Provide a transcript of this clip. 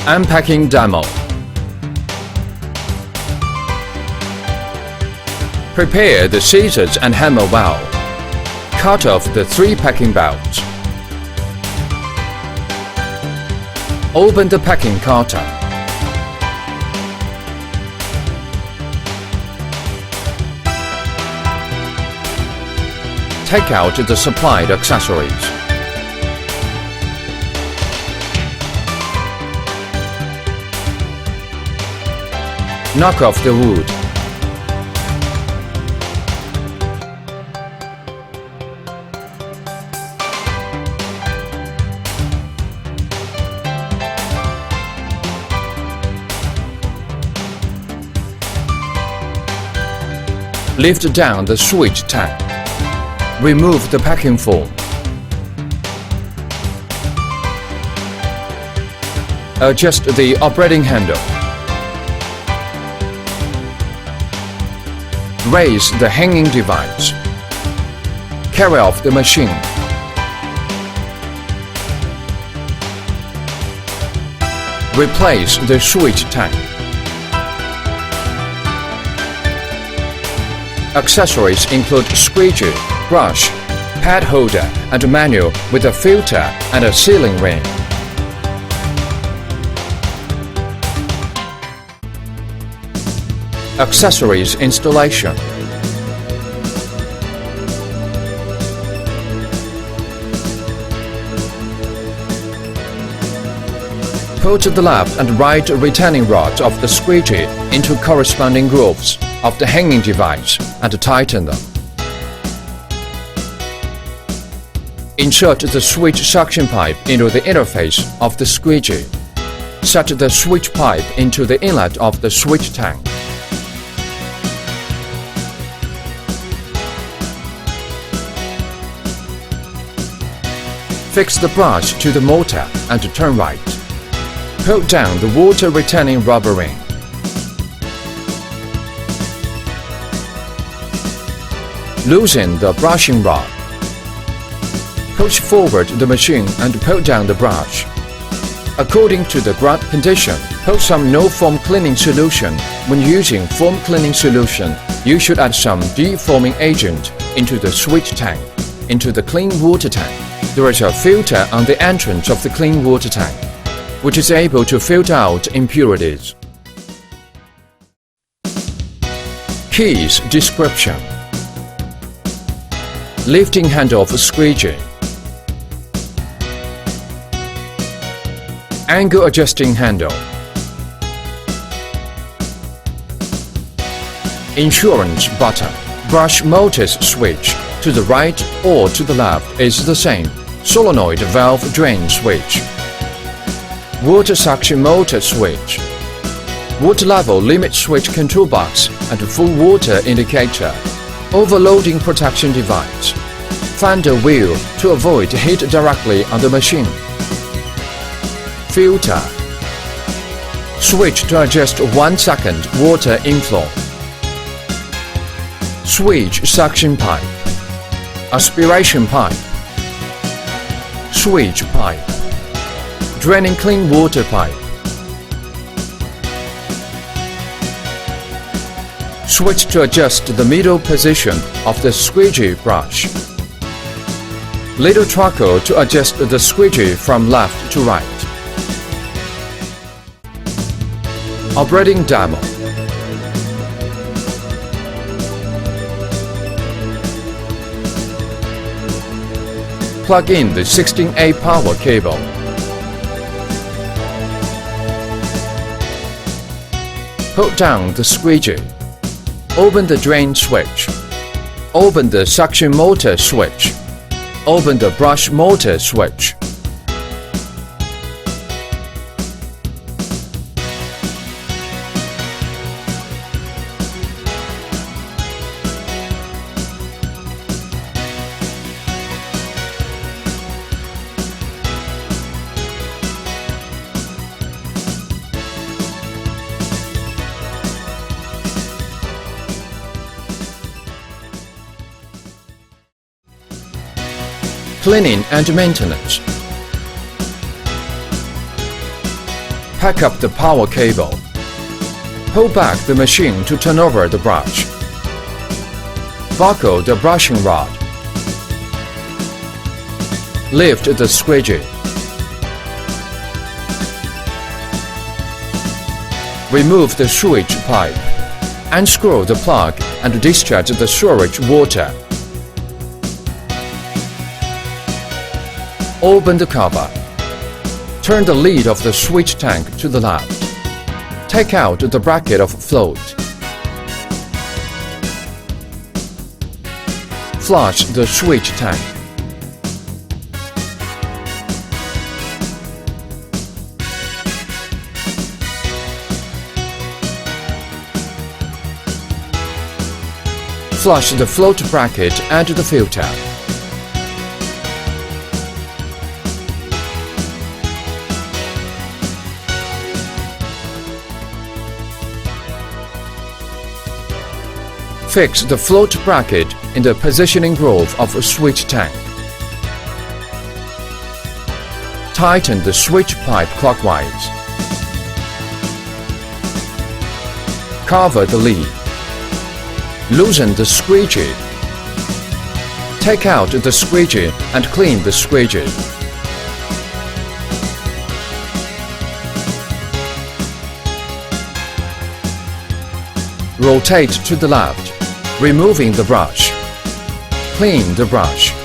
Unpacking demo. Prepare the scissors and hammer well. Cut off the 3 packing belts. Open the packing carton. Take out the supplied accessories. Knock off the wood. Lift down the switch tank. Remove the packing foam. Adjust the operating handle. Raise the hanging device. Carry off the machine. Replace the switch tank. Accessories include squeegee, brush, pad holder and manual with a filter and a sealing ring. Accessories installation. Put the left and right retaining rods of the squeegee into corresponding grooves of the hanging device and tighten them. Insert the switch suction pipe into the interface of the squeegee. Set the switch pipe into the inlet of the switch tank. Fix the brush to the motor and turn right. Pull down the water retaining rubber ring. Loosen the brushing rod. Push forward the machine and pull down the brush. According to the ground condition, put some no-foam cleaning solution. When using foam cleaning solution, you should add some defoaming agent into the switch tank. Into the clean water tank, there is a filter on the entrance of the clean water tank, which is able to filter out impurities. Keys description. Lifting handle of squeegee. Angle adjusting handle. Insurance button. Brush motors switch. To the right or to the left is the same. Solenoid valve drain switch. Water suction motor switch. Water level limit switch control box and full water indicator. Overloading protection device. Fender wheel to avoid heat directly on the machine. Filter. Switch to adjust 1 second water inflow. Switch suction pipe. Aspiration pipe. Switch pipe. Draining clean water pipe. Switch to adjust the middle position of the squeegee brush. Little tracker to adjust the squeegee from left to right. Operating demo. Plug in the 16A power cable. Put down the squeegee. Open the drain switch. Open the suction motor switch. Open the brush motor switch. Cleaning and maintenance. Pack up the power cable. Pull back the machine to turn over the brush. Buckle the brushing rod. Lift the squeegee. Remove the sewage pipe. Unscrew the plug and discharge the sewage water. Open the cover. Turn the lid of the sewage tank to the left. Take out the bracket of float. Flush the sewage tank. Flush the float bracket and the filter. Fix the float bracket in the positioning groove of a switch tank. Tighten the switch pipe clockwise. Cover the lid. Loosen the squeegee. Take out the squeegee and clean the squeegee. Rotate to the left, removing the brush. Clean the brush.